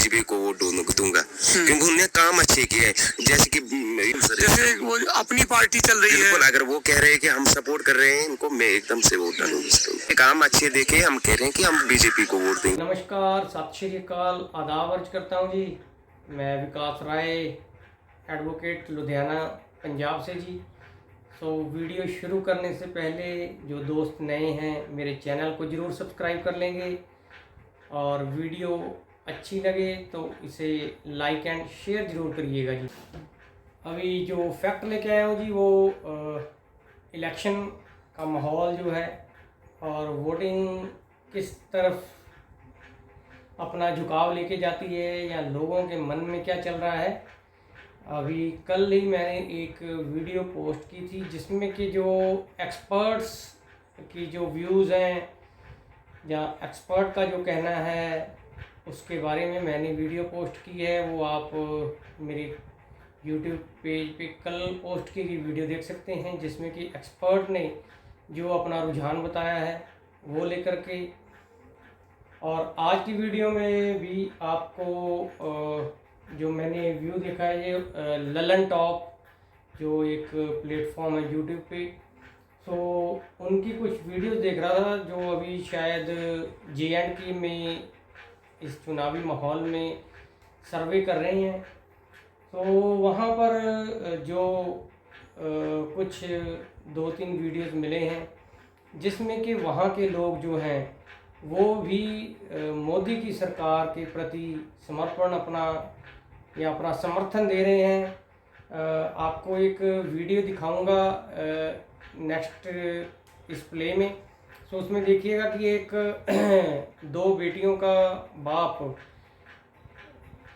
BJP को vote दूंगा, क्योंकि उन्होंने काम अच्छे किए हैं। जैसे वो अपनी पार्टी चल रही है, अगर वो कह रहे हैं कि हम सपोर्ट कर रहे हैं इनको, मैं एकदम से वोट डालूंगा। काम अच्छे देखे हम कह रहे हैं कि हम बीजेपी को वोट देंगे। नमस्कार, सत श्री अकाल, आदाब अर्ज करता हूँ जी। मैं विकास राय, एडवोकेट, लुधियाना, पंजाब से जी। वीडियो शुरू करने से पहले जो दोस्त नए हैं मेरे चैनल को ज़रूर सब्सक्राइब कर लेंगे, और वीडियो अच्छी लगे तो इसे लाइक एंड शेयर ज़रूर करिएगा जी। अभी जो फैक्ट लेके आया हूँ जी, वो इलेक्शन का माहौल जो है और वोटिंग किस तरफ अपना झुकाव लेके जाती है या लोगों के मन में क्या चल रहा है। अभी कल ही मैंने एक वीडियो पोस्ट की थी जिसमें कि जो एक्सपर्ट्स की जो व्यूज़ हैं या एक्सपर्ट का जो कहना है उसके बारे में मैंने वीडियो पोस्ट की है। वो आप मेरे यूट्यूब पेज पे कल पोस्ट की गई वीडियो देख सकते हैं, जिसमें कि एक्सपर्ट ने जो अपना रुझान बताया है वो लेकर के। और आज की वीडियो में भी आपको जो मैंने व्यू देखा है, ये ललन टॉप जो एक प्लेटफॉर्म है यूट्यूब पे, उनकी कुछ वीडियोस देख रहा था जो अभी शायद JNK में इस चुनावी माहौल में सर्वे कर रहे हैं। वहाँ पर जो कुछ 2-3 वीडियोस मिले हैं जिसमें कि वहाँ के लोग जो हैं वो भी मोदी की सरकार के प्रति समर्पण अपना समर्थन दे रहे हैं। आपको एक वीडियो दिखाऊंगा नेक्स्ट इस प्ले में। उसमें देखिएगा कि एक 2 बेटियों का बाप,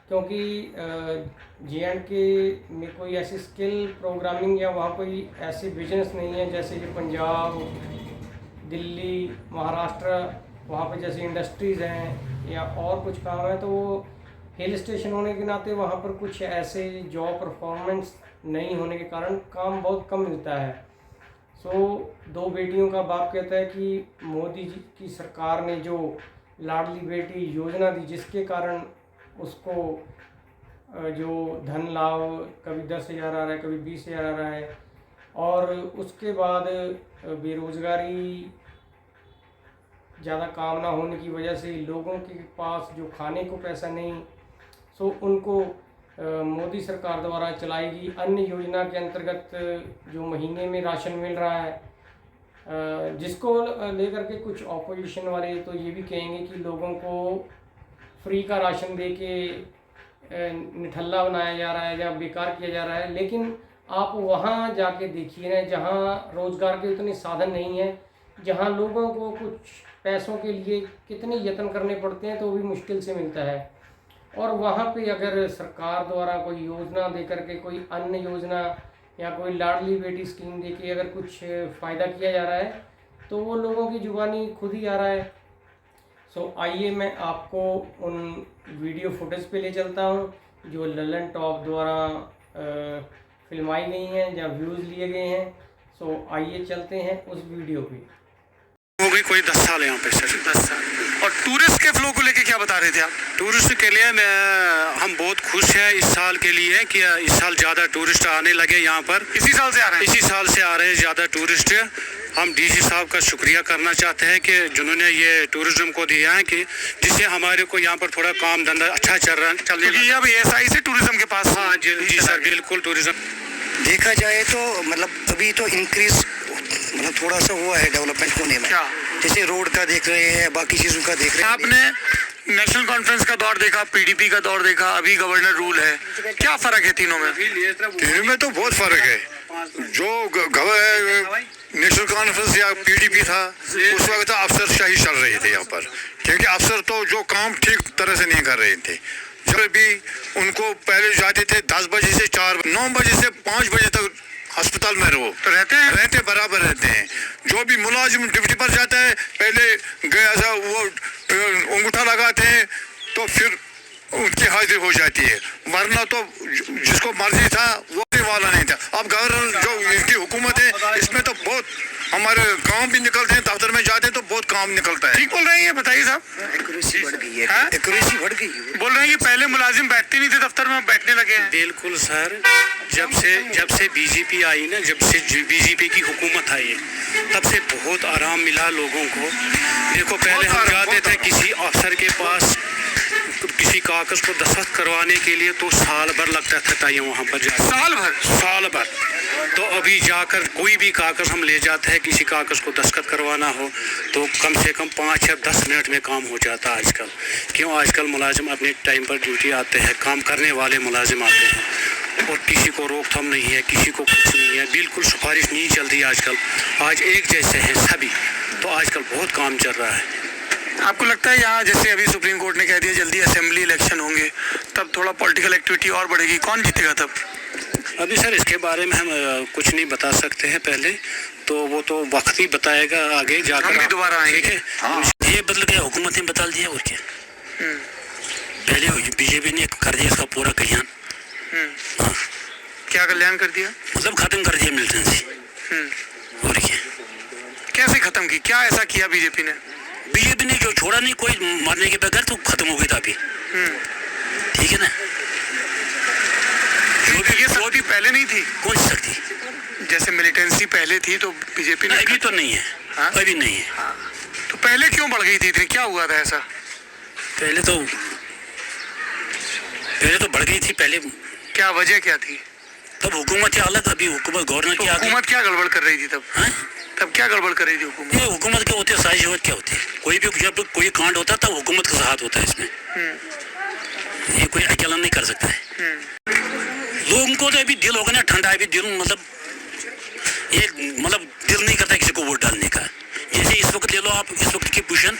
क्योंकि JNK में कोई ऐसी स्किल प्रोग्रामिंग या वहाँ कोई ऐसी बिजनेस नहीं है जैसे कि पंजाब, दिल्ली, महाराष्ट्र, वहाँ पे जैसे इंडस्ट्रीज़ हैं या और कुछ काम है। तो वो हिल स्टेशन होने के नाते वहाँ पर कुछ ऐसे जॉब परफॉर्मेंस नहीं होने के कारण काम बहुत कम मिलता है। 2 बेटियों का बाप कहता है कि मोदी जी की सरकार ने जो लाडली बेटी योजना दी, जिसके कारण उसको जो धन लाभ कभी 10,000 आ रहा है, कभी 20,000 आ रहा है, और उसके बाद बेरोज़गारी, ज़्यादा काम ना होने की वजह से लोगों के पास जो खाने को पैसा नहीं, उनको मोदी सरकार द्वारा चलाई गई अन्य योजना के अंतर्गत जो महीने में राशन मिल रहा है, जिसको लेकर के कुछ ऑपोजिशन वाले तो ये भी कहेंगे कि लोगों को फ्री का राशन दे के निठल्ला बनाया जा रहा है या बेकार किया जा रहा है। लेकिन आप वहाँ जाके देखिए ना, जहाँ रोज़गार के उतने साधन नहीं हैं, जहाँ लोगों को कुछ पैसों के लिए कितने यत्न करने पड़ते हैं तो भी मुश्किल से मिलता है। और वहाँ पे अगर सरकार द्वारा कोई योजना दे करके, कोई अन्य योजना या कोई लाडली बेटी स्कीम दे के अगर कुछ फ़ायदा किया जा रहा है तो वो लोगों की जुबानी खुद ही आ रहा है। आइए मैं आपको उन वीडियो फुटेज पे ले चलता हूँ जो ललन टॉप द्वारा फिल्माई गई हैं या व्यूज़ लिए गए हैं। आइए चलते हैं उस वीडियो पे। हो गई कोई 10 साल यहाँ पे, सिर्फ 10 साल। और टूरिस्ट के फ्लो को लेके क्या बता रहे थे आप? टूरिस्ट के लिए हम बहुत खुश हैं इस साल के लिए कि इस साल ज़्यादा टूरिस्ट आने लगे यहाँ पर। इसी साल से आ रहे हैं? इसी साल से आ रहे हैं ज़्यादा टूरिस्ट। हम DC साहब का शुक्रिया करना चाहते हैं कि जिन्होंने ये टूरिज्म को दिया है, कि जिससे हमारे को यहाँ पर थोड़ा काम धंधा अच्छा चलने लगा। अब SI से टूरिज्म के पास। हाँ जी सर, बिल्कुल। टूरिज्म देखा जाए तो मतलब अभी तो इंक्रीज मतलब थोड़ा सा हुआ है डेवलपमेंट होने में। जैसे रोड का देख रहे हैं, बाकी चीज़ों का देख रहे हैं। आपने नेशनल कॉन्फ्रेंस का दौर देखा, PDP का दौर देखा, अभी गवर्नर रूल है, क्या फ़र्क है तीनों में? तीनों में तो बहुत फ़र्क है। जो नेशनल कॉन्फ्रेंस या PDP था उस वक्त अफसरशाही चल रही थी यहाँ पर, क्योंकि अफसर तो जो काम ठीक तरह से नहीं कर रहे थे। जब भी उनको पहले जाते थे 10 बजे से 4, 9 बजे से 5 बजे तक अस्पताल में तो रहते बराबर रहते हैं। जो भी मुलाजिम ड्यूटी पर जाता है पहले गया था वो अंगूठा लगाते हैं तो फिर उनकी हाजिरी हो जाती है, वरना तो जिसको मर्जी था वो वाला नहीं था। अब गवर्नर जो इनकी हुकूमत है इसमें तो बहुत हमारे काम भी निकलते हैं, दफ्तर में जाते हैं तो बहुत काम निकलता है। ठीक बोल रहे हैं ये, बताइए साहब। एक्यूरेसी बढ़ गई है, हाँ? एक्यूरेसी बढ़ गई है। बोल रहे हैं कि पहले मुलाजिम बैठते नहीं थे दफ्तर में, अब बैठने लगे हैं। बिल्कुल सर, जब से बीजेपी आई ना, जब से बीजेपी की हुकूमत आई है तब से बहुत आराम मिला लोगों को। देखो पहले हम जाते थे किसी अफसर के पास किसी कागज को दस्तखत करवाने के लिए तो साल भर लगता था ताई वहाँ पर जाकर, साल भर। तो अभी जाकर कोई भी कागज हम ले जाते हैं, किसी कागज को दस्तखत करवाना हो तो कम से कम 5 या 10 मिनट में काम हो जाता है आजकल। क्यों? आजकल मुलाजिम अपने टाइम पर ड्यूटी आते हैं, काम करने वाले मुलाजिम आते हैं और किसी को रोकथाम नहीं है, किसी को कुछ नहीं है, बिल्कुल सिफारिश नहीं चलती आजकल। आज एक जैसे हैं सभी, तो आजकल बहुत काम चल रहा है। आपको लगता है यहाँ जैसे अभी सुप्रीम कोर्ट ने कह दिया जल्दी असेंबली इलेक्शन होंगे, तब थोड़ा पॉलिटिकल एक्टिविटी और बढ़ेगी, कौन जीतेगा तब? अभी सर इसके बारे में हम कुछ नहीं बता सकते हैं पहले, तो वो तो वक्त ही बताएगा आगे जाकर। हम भी दोबारा आएंगे। ठीक है, हाँ। ये बदल गया, हुकूमत ने बदल दिया और क्या। पहले बीजेपी ने कर दिया इसका पूरा कल्याण। हाँ। क्या कल्याण कर दिया? मतलब खत्म कर दिया मिलिटेंसी और क्या। कैसे खत्म की, क्या ऐसा किया बीजेपी ने? बीजेपी ने जो छोड़ा नहीं कोई मारने के बगैर, तो खत्म हो गई था अभी। ठीक है ना। ये शक्ति पहले नहीं थी? कौन सी शक्ति? जैसे मिलिटेंसी पहले थी तो बीजेपी ने, अभी तो नहीं है। हाँ? अभी नहीं है। तो पहले क्यों बढ़ गई थी इतनी, क्या हुआ था ऐसा? पहले तो बढ़ गई थी। पहले क्या वजह क्या थी? तब हुकूमत क्या अलग, अभी हुकूमत गवर्नर तो की आ गई। हुकूमत क्या गड़बड़ कर रही थी तब? हाँ? तब क्या गड़बड़ कर रही थी हुकूमत? ये हुकूमत क्या होती है, साजिश क्या होती है। कोई भी जब कोई कांड होता है तब हुकूमत का साथ होता है इसमें। ये कोई अकेला नहीं कर सकता है। लोगों को तो अभी दिल होगा ना ठंडा, अभी दिल मतलब दिल नहीं करता किसी को वोट डालने का। जैसे इस वक्त ले लो आप, इस वक्त की पोजीशन,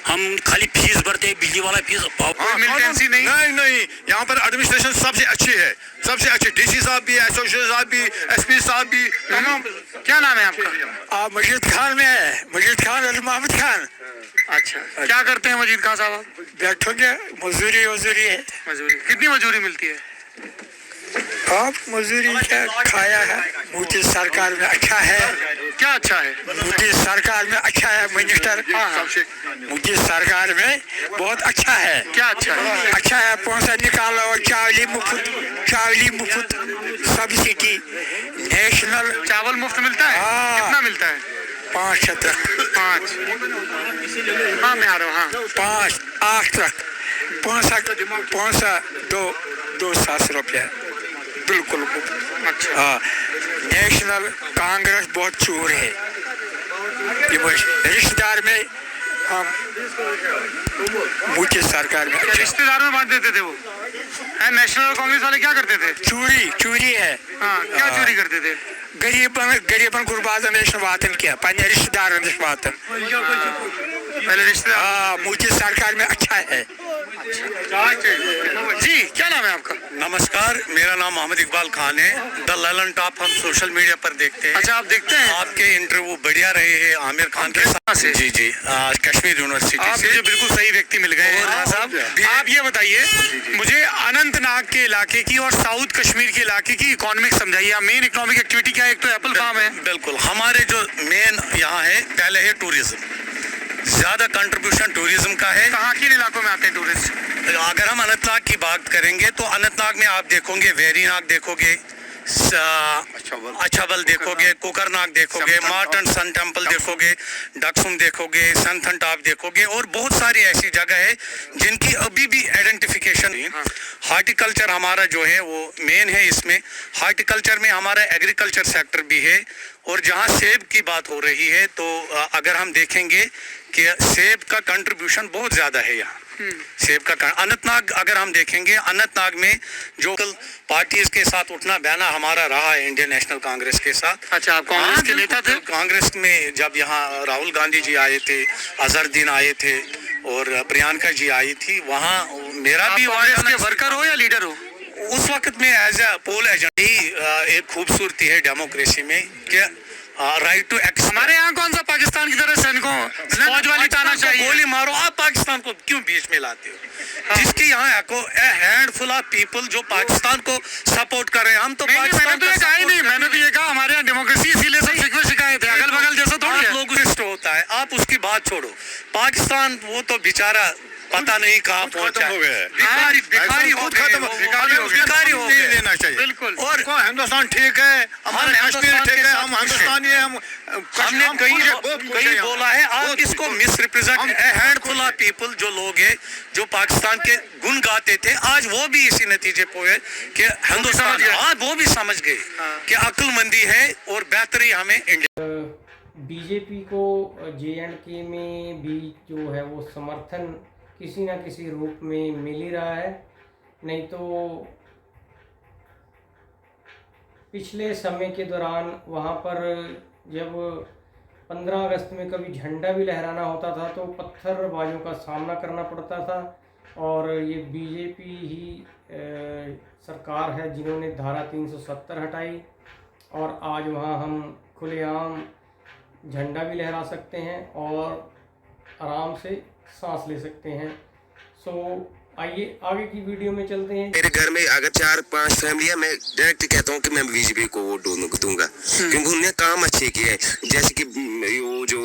हम खाली फीस भरते हैं, बिजली वाला फीस। मिलिटेंसी नहीं, यहाँ पर एडमिनिस्ट्रेशन सबसे अच्छी है, सबसे अच्छी। डीसी साहब भी, एसोसिएशन साहब भी, एसपी साहब भी, तमाम। क्या नाम है आपका? आप मजीद खान में है, मजीद खान अली मोहम्मद खान। अच्छा, क्या करते हैं मजीद खान साहब? बैठोगे, मजदूरी है। मजदूरी, कितनी मजदूरी मिलती है? आप मजदूरी क्या खाया है? मोदी सरकार में अच्छा है। क्या अच्छा है? मोदी सरकार में अच्छा है मिनिस्टर। मोदी सरकार में बहुत अच्छा है। क्या अच्छा है? अच्छा है, पैसा निकालो, चावली मुफ्त सब्सिडी, नेशनल चावल मुफ्त मिलता है? हाँ। कितना मिलता है? 5 तक। 5। हाँ मैं आ रहा हूँ। हाँ 5 8 तक पैसा 2,000 रुपया बिल्कुल मुफ्त। अच्छा। हाँ, नेशनल कांग्रेस बहुत चोर है। रिश्तेदार में हम मुझे सरकार में रिश्तेदार में बांट देते थे वो? नेशनल कांग्रेस वाले क्या करते थे? चोरी है। हाँ, क्या चोरी करते थे? गरीबन गुरबाजन वातन क्या पन्ने रिश्तेदार वातन। पहले रिश्तेदार। हाँ, मुझे सरकार में अच्छा है। जी, क्या नाम है आपका? नमस्कार, मेरा नाम मोहम्मद इकबाल खान है। द ललन टॉप हम सोशल मीडिया पर देखते हैं। अच्छा, आप देखते हैं? आपके इंटरव्यू बढ़िया रहे हैं आमिर खान के साथ से। जी, कश्मीर यूनिवर्सिटी आप से। मुझे बिल्कुल सही व्यक्ति मिल गए हैं खान साहब। आप ये बताइए मुझे अनंतनाग के इलाके की और साउथ कश्मीर के इलाके की इकोनॉमिक समझाइए। मेन इकोनॉमिक एक्टिविटी क्या है? एक तो एप्पल फार्म है। बिल्कुल, हमारे जो मेन यहाँ है, पहले है टूरिज्म, ज्यादा कंट्रीब्यूशन टूरिज्म का है। कहाँ किन इलाकों में आते हैं टूरिस्ट? अगर हम अनंतनाग की बात करेंगे तो अनंतनाग में आप देखोगे वेरीनाग देखोगे, अच्छाबल देखोगे, कोकरनाग देखोगे, मार्टन सन टेम्पल देखोगे, डक्सुम देखोगे, सनथन टॉप देखोगे और बहुत सारी ऐसी जगह है जिनकी अभी भी आइडेंटिफिकेशन नहीं। हार्टिकल्चर हमारा जो है वो मेन है। इसमें हार्टिकल्चर में हमारा एग्रीकल्चर सेक्टर भी है और जहाँ सेब की बात हो रही है तो अगर हम देखेंगे कि सेब का कंट्रीब्यूशन बहुत ज़्यादा है यहाँ। सेब का अनंतनाग अगर हम देखेंगे, अनंतनाग में जो पार्टीज के साथ उठना बहना हमारा रहा है इंडियन नेशनल कांग्रेस के साथ। अच्छा, आप कांग्रेस के नेता थे? कांग्रेस में जब यहाँ राहुल गांधी जी आए थे, अजहरुद्दीन आए थे और प्रियंका जी आई थी, वहाँ मेरा भी कांग्रेस के वर्कर हो या लीडर हो? उस वक्त में एज ए पोल एजेंट ही एक खूबसूरती है डेमोक्रेसी में कि राइट टू एक्स। हमारे यहाँ कौन सा पाकिस्तान की तरह सैनिकों फौज वाली ताना चाहिए? गोली मारो, आप पाकिस्तान को क्यों बीच में लाते हो? जिसकी यहाँ हैंड हैंडफुल ऑफ पीपल जो पाकिस्तान को सपोर्ट कर रहे हैं। हम तो मैंने तो पाकिस्तान ये कहा ही नहीं, मैंने तो ये कहा हमारे यहाँ डेमोक्रेसी, इसीलिए सब शिकवे शिकायत है, अगल बगल जैसा थोड़ी है। लोग इष्ट होता है, आप उसकी बात छोड़ो। पाकिस्तान वो तो बेचारा पता नहीं कहाँ पहुंचा हो गया है। भिखारी भिखारी हो खुद गए, खत्म वो भिखारी हो गए, भिखारी हो नहीं गए। लेना चाहिए बिल्कुल। और हिंदुस्तान ठीक है, हमारा कश्मीर हिंदुस्तान ठीक के है, साथ हम हिंदुस्तानी है, हम हमने हम कहीं खुश हैं, बहुत खुश हैं कहीं यहाँ। बोला है, आप बहुत इसको खुश हैं। Miss represent handful of people जो लोग हैं जो पाकिस्तान के गुण गाते थे, आज वो भी इसी नतीजे पे हुए कि हिंदुस्तान, आज वो भी समझ गए कि अक्लमंदी है और बेहतरी हमें इंडिया। बीजेपी को JNK में भी जो है वो समर्थन किसी न किसी रूप में मिल ही रहा है। नहीं तो पिछले समय के दौरान वहाँ पर जब 15 अगस्त में कभी झंडा भी लहराना होता था तो पत्थरबाजों का सामना करना पड़ता था, और ये बीजेपी ही सरकार है जिन्होंने धारा 370 हटाई, और आज वहाँ हम खुलेआम झंडा भी लहरा सकते हैं और आराम से सांस ले सकते हैं। सो आइए आगे की वीडियो में चलते हैं। मेरे घर में अगर 4-5 फैमिली है, मैं डायरेक्ट कहता हूँ कि मैं बीजेपी को वोट दूंगा, क्योंकि उन्होंने काम अच्छे किए हैं। जैसे कि वो जो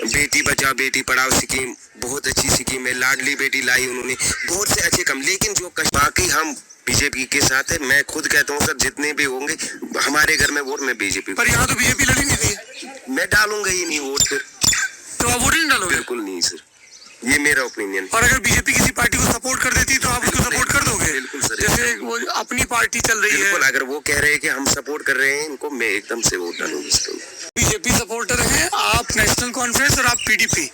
बेटी बचाओ बेटी पढ़ाओ स्कीम बहुत अच्छी स्कीम है, लाडली बेटी लाई उन्होंने, बहुत से अच्छे काम। लेकिन जो बाकी हम बीजेपी के साथ है, मैं खुद कहता हूँ सर जितने भी होंगे हमारे घर में वोट मैं बीजेपी। पर यहाँ तो बीजेपी लड़ी नहीं थी, मैं डालूंगा ही नहीं वोट, फिर तो आप वोट नहीं डालोगे? बिल्कुल नहीं सर, ये मेरा ओपिनियन। और अगर बीजेपी किसी पार्टी को सपोर्ट कर देती तो आप उसको सपोर्ट कर दोगे? बिल्कुल सर, जैसे वो अपनी पार्टी चल रही है। बिल्कुल, अगर वो कह रहे हैं कि हम सपोर्ट कर रहे हैं इनको, मैं एकदम से वोट डालूंगा। बीजेपी सपोर्टर हैं आप, नेशनल कॉन्फ्रेंस, और आप PDP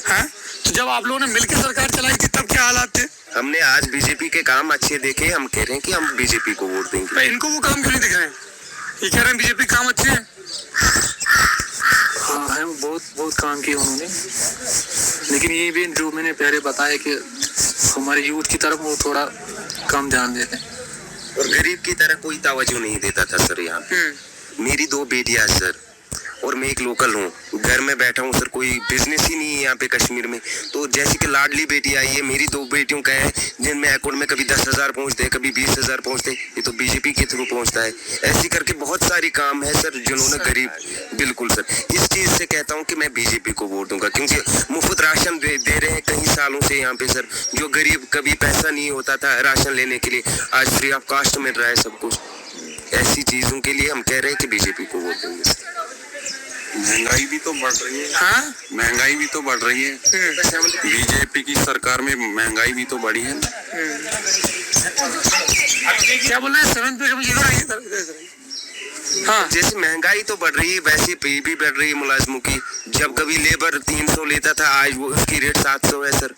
हैं। तो जब आप लोगों ने मिलकर सरकार चलाई थी तब क्या हालात थे? हमने आज बीजेपी के काम अच्छे देखे, हम कह रहे हैं कि हम बीजेपी को वोट देंगे। तो इनको वो काम क्यों नहीं दिख रहे हैं? ये कह रहे हैं बीजेपी काम अच्छे हैं। हाँ है, बहुत काम किए उन्होंने, लेकिन ये भी जो मैंने पहले बताया कि हमारे यूथ की तरफ वो थोड़ा कम ध्यान देते हैं, और गरीब की तरह कोई तवज्जो नहीं देता था सर। यहाँ पे मेरी 2 बेटियां सर, और मैं एक लोकल हूँ, घर में बैठा हूँ सर, कोई बिजनेस ही नहीं है यहाँ पे कश्मीर में। तो जैसे कि लाडली बेटी आई है, मेरी 2 बेटियों का है जिनमें अकाउंट में कभी 10,000 पहुँचते हैं, कभी 20,000 पहुँचते, ये तो बीजेपी के थ्रू पहुँचता है। ऐसे करके बहुत सारी काम है सर जिन्होंने गरीब, बिल्कुल सर, इस चीज़ से कहता हूँ कि मैं बीजेपी को वोट दूंगा, क्योंकि मुफ्त राशन दे रहे हैं कई सालों से यहाँ पे सर। जो गरीब कभी पैसा नहीं होता था राशन लेने के लिए, आज फ्री ऑफ कास्ट मिल रहा है सब कुछ। ऐसी चीज़ों के लिए हम कह रहे हैं कि बीजेपी को वोट देंगे। महंगाई भी तो बढ़ रही है। हाँ? महंगाई भी तो बढ़ रही है, बीजेपी की सरकार में महंगाई भी तो बढ़ी है। क्या बोल रहे हैं? 7 पे इधर आइए। हाँ, जैसे महंगाई तो बढ़ रही है वैसे पे भी बढ़ रही है मुलाजमों की। जब कभी लेबर 300 लेता था, आज वो उसकी रेट 700 है सर।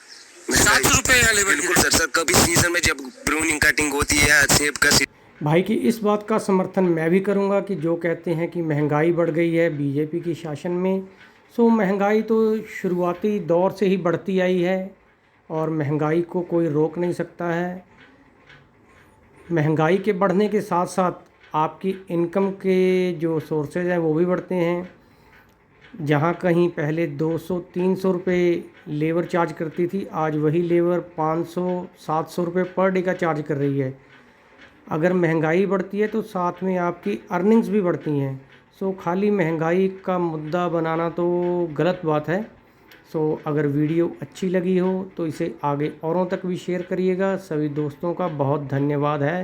700 रुपए है लेबर। बिल्कुल सर, कभी सीजन में जब प्रूनिंग कटिंग होती है सेब का भाई की इस बात का समर्थन मैं भी करूंगा कि जो कहते हैं कि महंगाई बढ़ गई है बीजेपी की शासन में। सो महंगाई तो शुरुआती दौर से ही बढ़ती आई है और महंगाई को कोई रोक नहीं सकता है। महंगाई के बढ़ने के साथ साथ आपकी इनकम के जो सोर्सेज हैं वो भी बढ़ते हैं। जहाँ कहीं पहले 200-300 रुपये लेबर चार्ज करती थी, आज वही लेबर 500-700 रुपये पर डे का चार्ज कर रही है। अगर महंगाई बढ़ती है तो साथ में आपकी अर्निंग्स भी बढ़ती हैं। सो खाली महंगाई का मुद्दा बनाना तो गलत बात है। सो अगर वीडियो अच्छी लगी हो तो इसे आगे औरों तक भी शेयर करिएगा। सभी दोस्तों का बहुत धन्यवाद है।